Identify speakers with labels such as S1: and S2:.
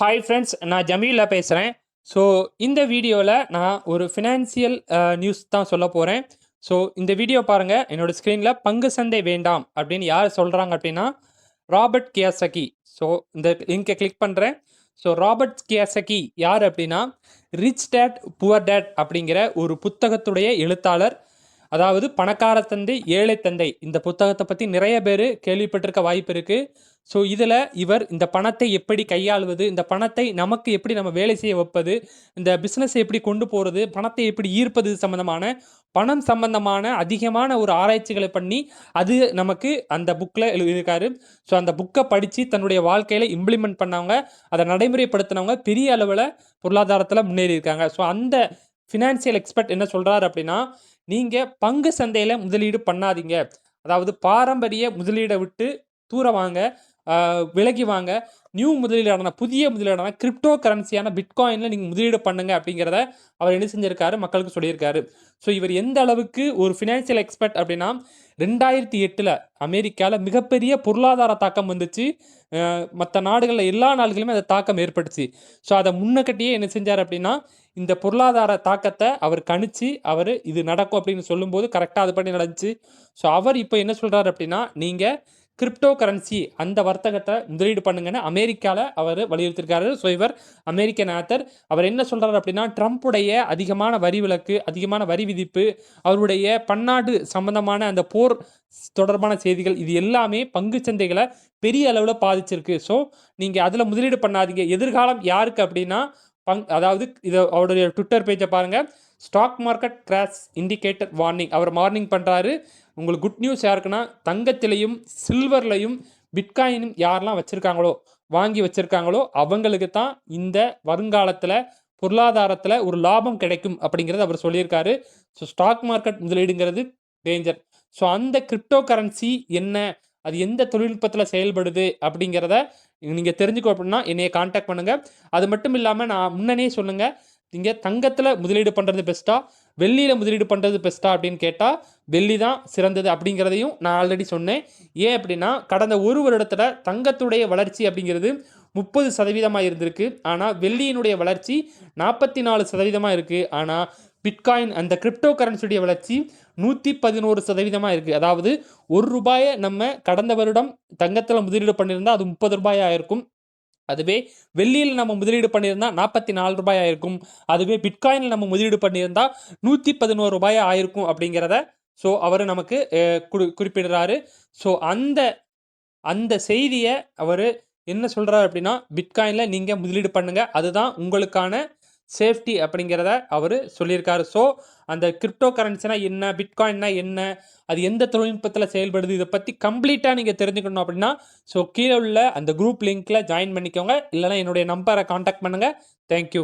S1: Hi friends, நான் ஜமீலா பேசுகிறேன். So இந்த வீடியோவில் நான் ஒரு ஃபினான்சியல் நியூஸ் தான் சொல்ல போகிறேன். ஸோ இந்த வீடியோ பாருங்கள். என்னோட ஸ்க்ரீனில் பங்கு சந்தை வேண்டாம் அப்படின்னு யார் சொல்கிறாங்க அப்படின்னா ராபர்ட் கியோசாகி. ஸோ இந்த லிங்கை கிளிக் பண்ணுறேன். ஸோ ராபர்ட் கியோசாகி யார் அப்படின்னா ரிச் டேட் புவர் டேட் அப்படிங்கிற ஒரு புத்தகத்துடைய எழுத்தாளர். அதாவது பணக்கார தந்தை ஏழை தந்தை, இந்த புத்தகத்தை பற்றி நிறைய பேர் கேள்விப்பட்டிருக்க வாய்ப்பு இருக்குது. ஸோ இதில் இவர் இந்த பணத்தை எப்படி கையாளுவது, இந்த பணத்தை நமக்கு எப்படி நம்ம வேலை செய்ய வைப்பது, இந்த பிஸ்னஸை எப்படி கொண்டு போகிறது, பணத்தை எப்படி ஈர்ப்பது சம்மந்தமான பணம் சம்பந்தமான அதிகமான ஒரு ஆராய்ச்சிகளை பண்ணி அது நமக்கு அந்த புக்கில் எழுதியிருக்காரு. ஸோ அந்த புக்கை படித்து தன்னுடைய வாழ்க்கையில் இம்ப்ளிமெண்ட் பண்ணவங்க, அதை நடைமுறைப்படுத்தினவங்க பெரிய அளவில் பொருளாதாரத்தில் முன்னேறி இருக்காங்க. ஸோ அந்த ஃபினான்சியல் எக்ஸ்பர்ட் என்ன சொல்கிறாரு அப்படின்னா, நீங்கள் பங்கு சந்தையில் முதலீடு பண்ணாதீங்க. அதாவது பாரம்பரிய முதலீடை விட்டு தூர வாங்க, விலகி வாங்க. நியூ முதலீடான புதிய முதலீடான கிரிப்டோ கரன்சியான பிட்காயினில் நீங்கள் முதலீடு பண்ணுங்க அப்படிங்கிறத அவர் என்ன செஞ்சிருக்காரு, மக்களுக்கு சொல்லியிருக்காரு. ஸோ இவர் எந்த அளவுக்கு ஒரு ஃபினான்சியல் எக்ஸ்பர்ட் அப்படின்னா 2008 அமெரிக்காவில் மிகப்பெரிய பொருளாதார தாக்கம் வந்துச்சு. மற்ற நாடுகளில் எல்லா நாடுகளுமே அந்த தாக்கம் ஏற்பட்டுச்சு. ஸோ அதை முன்னக்கட்டியே என்ன செஞ்சார் அப்படின்னா இந்த பொருளாதார தாக்கத்தை அவர் கணிச்சு அவர் இது நடக்கும் அப்படின்னு சொல்லும்போது கரெக்டாக அது பண்ணி நடந்துச்சு. ஸோ அவர் இப்போ என்ன சொல்கிறார் அப்படின்னா நீங்கள் கிரிப்டோ கரன்சி அந்த வர்த்தகத்தை முதலீடு பண்ணுங்கன்னு அமெரிக்காவில் அவர் வலியுறுத்திருக்காரு. ஸோ இவர் அமெரிக்கன் ஆத்தர். அவர் என்ன சொல்கிறார் அப்படின்னா ட்ரம்ப்புடைய அதிகமான வரி விலக்கு, அதிகமான வரி விதிப்பு, அவருடைய பன்னாட்டு சம்பந்தமான அந்த போர் தொடர்பான செய்திகள், இது எல்லாமே பங்கு சந்தைகளை பெரிய அளவில் பாதிச்சிருக்கு. ஸோ நீங்கள் அதில் முதலீடு பண்ணாதீங்க. எதிர்காலம் யாருக்கு அப்படின்னா அதாவது இதை அவருடைய ட்விட்டர் பேஜை பாருங்கள். Stock market crash indicator warning அவர் மார்னிங் பண்ணுறாரு. உங்களுக்கு குட் நியூஸ் யாருக்குன்னா தங்கத்திலையும் சில்வர்லையும் பிட்காயினும் யாரெல்லாம் வச்சுருக்காங்களோ, வாங்கி வச்சுருக்காங்களோ அவங்களுக்கு தான் இந்த வருங்காலத்தில் பொருளாதாரத்தில் ஒரு லாபம் கிடைக்கும் அப்படிங்கிறது அவர் சொல்லியிருக்காரு. ஸோ ஸ்டாக் மார்க்கெட் முதலீடுங்கிறது டேஞ்சர். ஸோ அந்த கிரிப்டோ கரன்சி என்ன, அது எந்த தொழில்நுட்பத்தில் செயல்படுது அப்படிங்கிறத நீங்கள் தெரிஞ்சுக்கோ அப்படின்னா என்னையை காண்டாக்ட் பண்ணுங்கள். அது மட்டும் இல்லாமல் நான் முன்னனே சொல்லுங்கள், நீங்கள் தங்கத்தில் முதலீடு பண்ணுறது பெஸ்ட்டா, வெள்ளியில் முதலீடு பண்ணுறது பெஸ்ட்டா அப்படின்னு கேட்டால் வெள்ளி தான் சிறந்தது அப்படிங்கிறதையும் நான் ஆல்ரெடி சொன்னேன். ஏன் அப்படின்னா கடந்த ஒரு வருடத்தில் தங்கத்துடைய வளர்ச்சி அப்படிங்கிறது 30% இருந்திருக்கு. ஆனால் வெள்ளியினுடைய வளர்ச்சி 44% இருக்குது. ஆனால் பிட்காயின் அந்த கிரிப்டோ கரன்சியுடைய வளர்ச்சி 111% இருக்குது. அதாவது ₹1 நம்ம கடந்த வருடம் தங்கத்தில் முதலீடு பண்ணியிருந்தால் அது ₹30 ஆயிருக்கும். அதுவே வெள்ளியில் நம்ம முதலீடு பண்ணியிருந்தால் ₹44 ஆயிருக்கும். அதுவே பிட்காயினில் நம்ம முதலீடு பண்ணியிருந்தால் ₹111 ஆயிருக்கும் அப்படிங்கிறத ஸோ அவர் நமக்கு குறிப்பிடுறாரு. ஸோ அந்த செய்தியை அவர் என்ன சொல்கிறார் அப்படின்னா பிட்காயினில் நீங்கள் முதலீடு பண்ணுங்கள், அதுதான் உங்களுக்கான சேஃப்டி அப்படிங்கிறத அவர் சொல்லியிருக்காரு. ஸோ அந்த கிரிப்டோ கரன்சினா என்ன, பிட்காயின்னா என்ன, அது எந்த தொழில்நுட்பத்தில் செயல்படுது, இதை பற்றி கம்ப்ளீட்டாக நீங்கள் தெரிஞ்சுக்கணும் அப்படின்னா ஸோ கீழே உள்ள அந்த குரூப் லிங்க்கில் ஜாயின் பண்ணிக்கோங்க. இல்லைனா என்னுடைய நம்பரை காண்டாக்ட் பண்ணுங்கள். தேங்க்யூ.